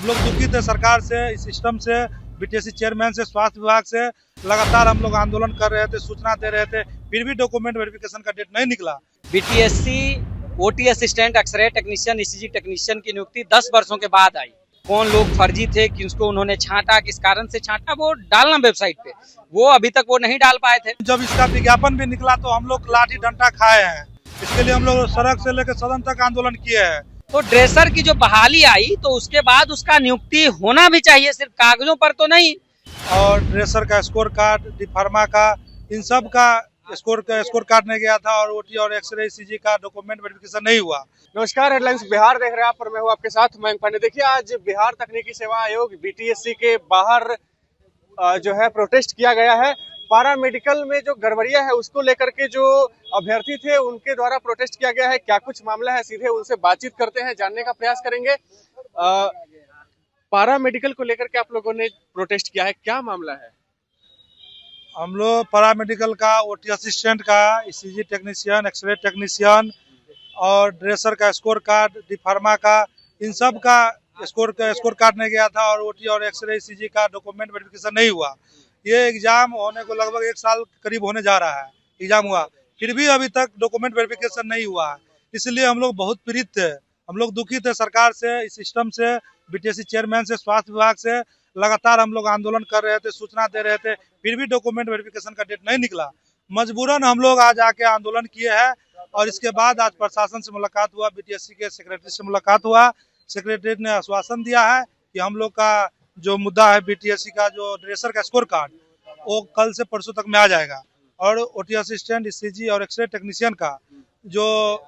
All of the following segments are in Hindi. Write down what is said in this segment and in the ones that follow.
हम लोग दुखित है सरकार से, इस सिस्टम से, बीटीएससी चेयरमैन से, स्वास्थ्य विभाग से। लगातार हम लोग आंदोलन कर रहे थे, सूचना दे रहे थे, फिर भी डॉक्यूमेंट वेरिफिकेशन का डेट नहीं निकला। BTSC OT assistant, X ray technician, ECG technician की नियुक्ति 10 वर्षों के बाद आई। कौन लोग फर्जी थे, किसको उन्होंने छांटा, किस कारण से छांटा, वो डालना वेबसाइट पे, वो अभी तक वो नहीं डाल पाए थे। जब इसका विज्ञापन भी निकला तो हम लोग लाठी डंडा खाए हैं। इसके लिए हम लोग सड़क से लेकर सदन तक आंदोलन किए हैं। तो ड्रेसर की जो बहाली आई तो उसके बाद उसका नियुक्ति होना भी चाहिए, सिर्फ कागजों पर तो नहीं। और ड्रेसर का स्कोर कार्ड, डिफार्मा का, इन सब का स्कोर कार्ड नहीं गया था, और ओटी और एक्सरे ईसीजी का डॉक्यूमेंट वेरिफिकेशन नहीं हुआ। नमस्कार, हेडलाइंस बिहार देख रहे हैं आप और मैं हूं आपके साथ मयंक पांडे। देखिए, आज बिहार तकनीकी सेवा आयोग बीटीएससी के बाहर जो है प्रोटेस्ट किया गया है। पारा मेडिकल में जो गड़बड़िया है उसको लेकर के जो अभ्यर्थी थे उनके द्वारा प्रोटेस्ट किया गया है। क्या कुछ मामला है, सीधे उनसे बातचीत करते हैं, जानने का प्रयास करेंगे। पारा मेडिकल को लेकर के आप लोगों ने प्रोटेस्ट किया है, क्या मामला है? हम लोग पारा मेडिकल का, ओटी असिस्टेंट का, ईसीजी टेक्नीशियन, एक्सरे टेक्नीशियन और ड्रेसर का स्कोर कार्ड, डिफार्मा का, इन सब का स्कोर कार्ड नहीं गया था, और ओटी और एक्सरे ईसीजी का डॉक्यूमेंट वेरिफिकेशन नहीं हुआ। ये एग्जाम होने को लगभग 1 साल करीब होने जा रहा है, एग्जाम हुआ, फिर भी अभी तक डॉक्यूमेंट वेरिफिकेशन नहीं हुआ है। इसलिए हम लोग बहुत पीड़ित थे, हम लोग दुखित है सरकार से, इस सिस्टम से, बीटीएससी चेयरमैन से, स्वास्थ्य विभाग से। लगातार हम लोग आंदोलन कर रहे थे, सूचना दे रहे थे, फिर भी डॉक्यूमेंट वेरिफिकेशन का डेट नहीं निकला। मजबूरन हम लोग आज आके आंदोलन किए हैं, और इसके बाद आज प्रशासन से मुलाकात हुआ, बीटीएससी के सेक्रेटरी से मुलाकात हुआ। सेक्रेटरी ने आश्वासन दिया है कि हम लोग का जो मुद्दा है बीटीएससी का, जो ड्रेसर का स्कोर कार्ड, वो कल से परसों तक में आ जाएगा, और ओटी असिस्टेंट, ईसीजी और एक्सरे टेक्नीशियन का जो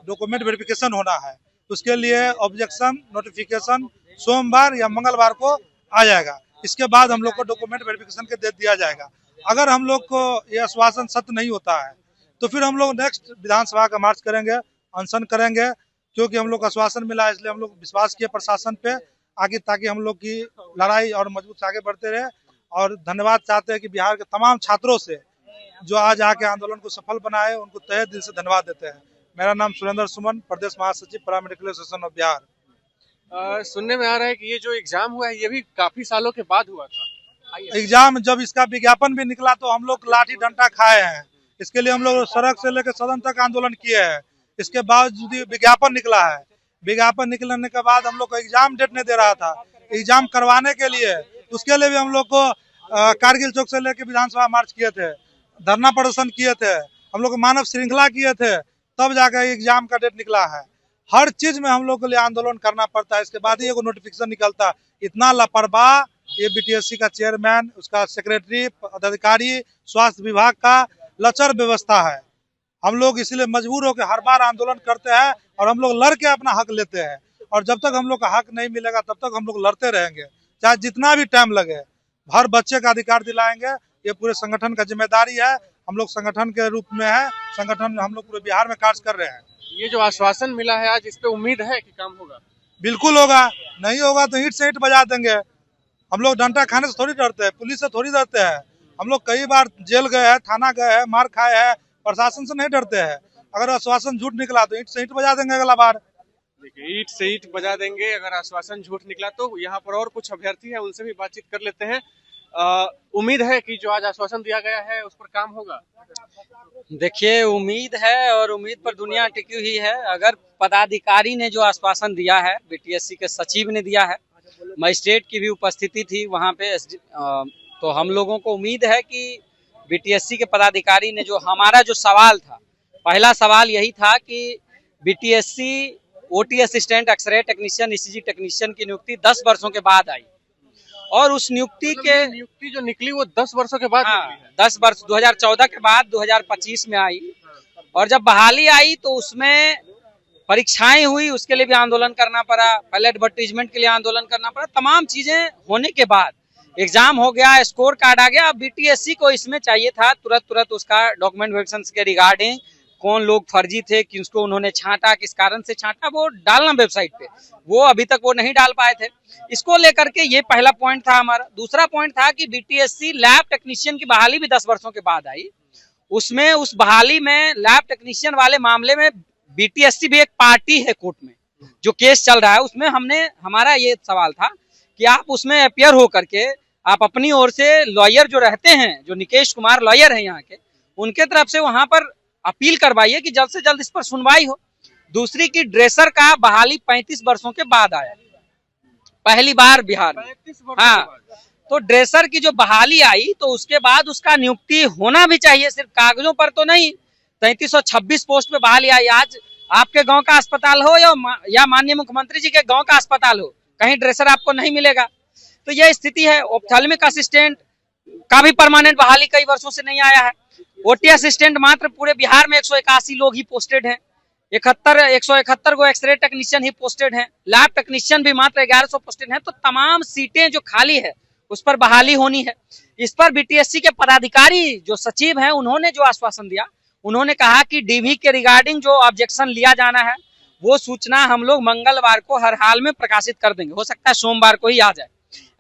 डॉक्यूमेंट वेरिफिकेशन होना है, उसके लिए ऑब्जेक्शन नोटिफिकेशन सोमवार या मंगलवार को आ जाएगा। इसके बाद हम लोग को डॉक्यूमेंट वेरिफिकेशन के डेट दिया जाएगा। अगर हम लोग को ये आश्वासन सत्य नहीं होता है तो फिर हम लोग नेक्स्ट विधानसभा का मार्च करेंगे, अनशन करेंगे, क्योंकि हम लोग को आश्वासन मिला है, इसलिए हम लोग विश्वास किए प्रशासन पे आगे, ताकि हम लोग की लड़ाई और मजबूत से आगे बढ़ते रहे। और धन्यवाद चाहते हैं कि बिहार के तमाम छात्रों से जो आज आके आंदोलन को सफल बनाए, उनको तहे दिल से धन्यवाद देते हैं। मेरा नाम सुरेंद्र सुमन, प्रदेश महासचिव पारा मेडिकल एसोसिएशन ऑफ बिहार। सुनने में आ रहा है कि ये जो एग्जाम हुआ है ये भी काफी सालों के बाद हुआ था। एग्जाम जब इसका विज्ञापन भी निकला तो हम लोग लाठी डंडा खाए हैं। इसके लिए हम लोग सड़क से लेकर सदन तक आंदोलन किए हैं। इसके बावजूद विज्ञापन निकला है। विज्ञापन निकलने के बाद हम लोग को एग्जाम डेट नहीं दे रहा था। एग्जाम करवाने के लिए, उसके लिए भी हम लोग को कारगिल चौक से लेकर विधानसभा मार्च किए थे, धरना प्रदर्शन किए थे, हम लोग मानव श्रृंखला किए थे, तब जाकर एग्जाम का डेट निकला है। हर चीज में हम लोग के लिए आंदोलन करना पड़ता है, इसके बाद ही एगो नोटिफिकेशन निकलता है। इतना लापरवाह ये बीटीएससी का चेयरमैन, उसका सेक्रेटरी, पदाधिकारी, स्वास्थ्य विभाग का लचर व्यवस्था है। हम लोग इसलिए मजबूर होकर हर बार आंदोलन करते हैं, और हम लोग लड़ के अपना हक लेते हैं। और जब तक हम लोग का हक नहीं मिलेगा तब तक हम लोग लड़ते रहेंगे, चाहे जितना भी टाइम लगे। हर बच्चे का अधिकार दिलाएंगे, ये पूरे संगठन का जिम्मेदारी है। हम लोग संगठन के रूप में है, संगठन हम लोग पूरे बिहार में कार्य कर रहे हैं। ये जो आश्वासन मिला है आज, इस पे उम्मीद है कि काम होगा? बिल्कुल होगा, नहीं होगा तो ईंट से ईंट बजा देंगे। हम लोग डंडा खाने से थोड़ी डरते हैं, पुलिस से थोड़ी डरते हैं। हम लोग कई बार जेल गए हैं, थाना गए हैं, मार खाए हैं, प्रशासन से नहीं डरते हैं। अगर आश्वासन झूठ निकला तो ईंट से ईंट बजा देंगे अगला बार। देखिए, ईंट से ईंट बजा देंगे अगर आश्वासन झूठ निकला तो। यहाँ पर और कुछ अभ्यर्थी हैं, उनसे भी बातचीत कर लेते हैं। उम्मीद है कि जो आज आश्वासन दिया गया है उस पर काम होगा। देखिए, उम्मीद है, और उम्मीद पर दुनिया टिकी हुई है। अगर पदाधिकारी ने जो आश्वासन दिया है, बीटीएससी के सचिव ने दिया है, मजिस्ट्रेट की भी उपस्थिति थी वहाँ पे, तो हम लोगों को उम्मीद है कि बीटीएससी के पदाधिकारी ने जो हमारा जो सवाल था, पहला सवाल यही था कि BTSC OT assistant, X ray technician, ECG technician की नियुक्ति 10 वर्षों के बाद आई, और उस नियुक्ति जो निकली वो 10 वर्षों के बाद। हाँ, 10 वर्ष 2014 के बाद 2025 में आई। और जब बहाली आई तो उसमें परीक्षाएं हुई, उसके लिए भी आंदोलन करना पड़ा, पहले एडवर्टीजमेंट के लिए आंदोलन करना पड़ा। तमाम चीजें होने के बाद एग्जाम हो गया, स्कोर कार्ड आ गया। अब बीटीएससी को इसमें चाहिए था तुरंत उसका डॉक्यूमेंट वेरिफिकेशन के रिगार्डिंग, कौन लोग फर्जी थे, किसको उन्होंने छांटा, किस कारण से छांटा, वो डालना वेबसाइट पे, वो अभी तक वो नहीं डाल पाए थे। इसको लेकर के ये पहला पॉइंट था हमारा। दूसरा पॉइंट था कि बीटीएससी लैब टेक्नीशियन की बहाली भी 10 वर्षों के बाद आई। उसमें उस बहाली में लैब टेक्नीशियन वाले मामले में बीटीएससी भी एक पार्टी है कोर्ट में, जो केस चल रहा है उसमें हमारा ये सवाल था कि आप उसमें अपियर हो करके आप अपनी ओर से लॉयर जो रहते हैं, जो निकेश कुमार लॉयर है यहाँ के, उनके तरफ से वहां पर अपील करवाइए कि जल्द से जल्द इस पर सुनवाई हो। दूसरी की ड्रेसर का बहाली 35 वर्षों के बाद आया, पहली बार बिहार में। हाँ, तो ड्रेसर की जो बहाली आई तो उसके बाद उसका नियुक्ति होना भी चाहिए, सिर्फ कागजों पर तो नहीं। 3326 पोस्ट पे बहाली आई। आज आपके गांव का अस्पताल हो या माननीय मुख्यमंत्री जी के गांव का अस्पताल हो, कहीं ड्रेसर आपको नहीं मिलेगा। तो यह स्थिति है। ऑप्थेल्मिक असिस्टेंट का भी परमानेंट बहाली कई वर्षों से नहीं आया है। ओटी असिस्टेंट मात्र पूरे बिहार में 181 लोग ही पोस्टेड हैं। 171 को एक्सरे टेक्नीशियन ही पोस्टेड हैं। लैब टेक्नीशियन भी मात्र 1100 पोस्टेड हैं। तो तमाम सीटें जो खाली है उस पर बहाली होनी है। इस पर बीटीएससी के पदाधिकारी जो सचिव हैं उन्होंने जो आश्वासन दिया, उन्होंने कहा कि डीवी के रिगार्डिंग जो ऑब्जेक्शन लिया जाना है वो सूचना हम लोग मंगलवार को हर हाल में प्रकाशित कर देंगे, हो सकता है सोमवार को ही आ जाए,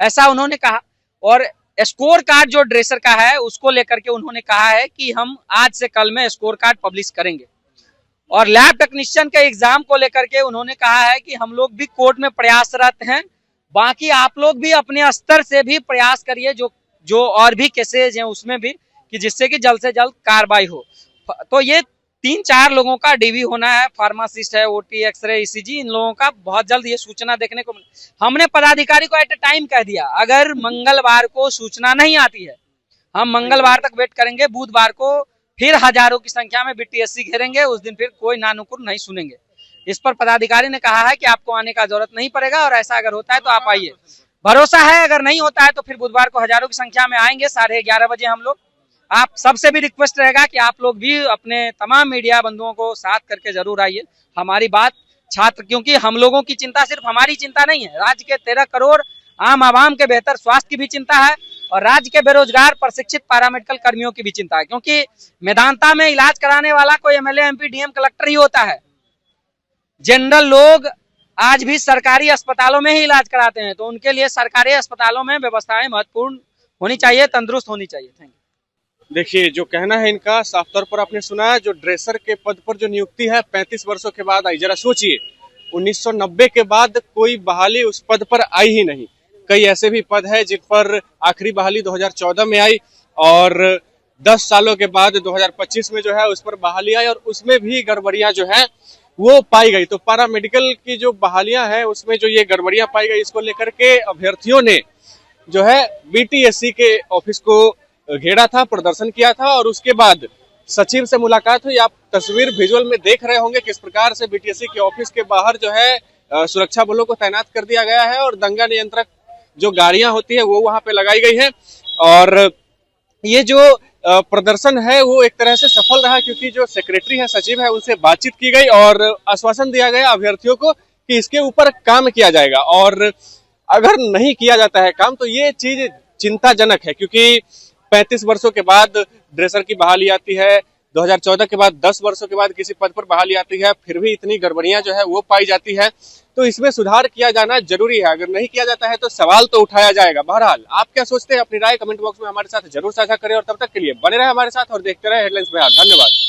ऐसा उन्होंने कहा। और स्कोर कार्ड जो ड्रेसर का है उसको लेकर के उन्होंने कहा है कि हम आज से कल में स्कोर कार्ड पब्लिश करेंगे। और लैब टेक्नीशियन के एग्जाम को लेकर के उन्होंने कहा है कि हम लोग भी कोर्ट में प्रयासरत हैं, बाकी आप लोग भी अपने स्तर से भी प्रयास करिए जो और भी केसेज हैं उसमें भी, कि जिससे कि जल्द से जल्द कार्रवाई हो। तो ये 3-4 लोगों का डीवी होना है, फार्मासिस्ट है, ओटी, एक्सरे, ईसीजी, इन लोगों का बहुत जल्द ये सूचना देखने को मिले। हमने पदाधिकारी को एट ए टाइम कह दिया, अगर मंगलवार को सूचना नहीं आती है हम मंगलवार तक वेट करेंगे, बुधवार को फिर हजारों की संख्या में बीटीएससी घेरेंगे, उस दिन फिर कोई नानुकुर नहीं सुनेंगे। इस पर पदाधिकारी ने कहा है कि आपको आने का जरूरत नहीं पड़ेगा, और ऐसा अगर होता है तो आप आइए। भरोसा है, अगर नहीं होता है तो फिर बुधवार को हजारों की संख्या में आएंगे 11:30 बजे हम लोग। आप सबसे भी रिक्वेस्ट रहेगा कि आप लोग भी अपने तमाम मीडिया बंधुओं को साथ करके जरूर आइए। हमारी बात छात्र, क्योंकि हम लोगों की चिंता सिर्फ हमारी चिंता नहीं है, राज्य के 13 करोड़ आम आवाम के बेहतर स्वास्थ्य की भी चिंता है, और राज्य के बेरोजगार प्रशिक्षित पैरामेडिकल कर्मियों की भी चिंता है। क्योंकि मेदांता में इलाज कराने वाला कोई एमएलए, एमपी, डीएम, कलेक्टर ही होता है। जनरल लोग आज भी सरकारी अस्पतालों में ही इलाज कराते हैं, तो उनके लिए सरकारी अस्पतालों में व्यवस्थाएं महत्वपूर्ण होनी चाहिए, तंदुरुस्त होनी चाहिए। Thank you. देखिए, जो कहना है इनका साफ तौर पर आपने सुना है। जो ड्रेसर के पद पर जो नियुक्ति है 35 वर्षों के बाद आई। जरा सोचिए, 1990 के बाद कोई बहाली उस पद पर आई ही नहीं। कई ऐसे भी पद है जिन पर आखिरी बहाली 2014 में आई, और 10 सालों के बाद 2025 में जो है उस पर बहाली आई, और उसमें भी गड़बड़ियां जो है वो पाई गई। तो पैरा मेडिकल की जो बहालियां हैं उसमें जो ये गड़बड़ियां पाई गई, इसको लेकर के अभ्यर्थियों ने जो है बीटीएससी के ऑफिस को घेरा था, प्रदर्शन किया था, और उसके बाद सचिव से मुलाकात हुई। आप तस्वीर विजुअल में देख रहे होंगे किस प्रकार से बीटीएससी के ऑफिस के बाहर जो है सुरक्षा बलों को तैनात कर दिया गया है, और दंगा नियंत्रक जो गाड़ियां होती है वो वहां पे लगाई गई है। और ये जो प्रदर्शन है वो एक तरह से सफल रहा, क्योंकि जो सेक्रेटरी है, सचिव है, उनसे बातचीत की गई और आश्वासन दिया गया अभ्यर्थियों को कि इसके ऊपर काम किया जाएगा। और अगर नहीं किया जाता है काम तो ये चीज चिंताजनक है, क्योंकि 35 वर्षों के बाद ड्रेसर की बहाली आती है, 2014 के बाद 10 वर्षों के बाद किसी पद पर बहाली आती है, फिर भी इतनी गड़बड़ियां जो है वो पाई जाती है। तो इसमें सुधार किया जाना जरूरी है। अगर नहीं किया जाता है तो सवाल तो उठाया जाएगा। बहरहाल, आप क्या सोचते हैं अपनी राय कमेंट बॉक्स में हमारे साथ जरूर साझा करें, और तब तक के लिए बने रहे हमारे साथ और देखते रहे हेडलाइंस बिहार। धन्यवाद।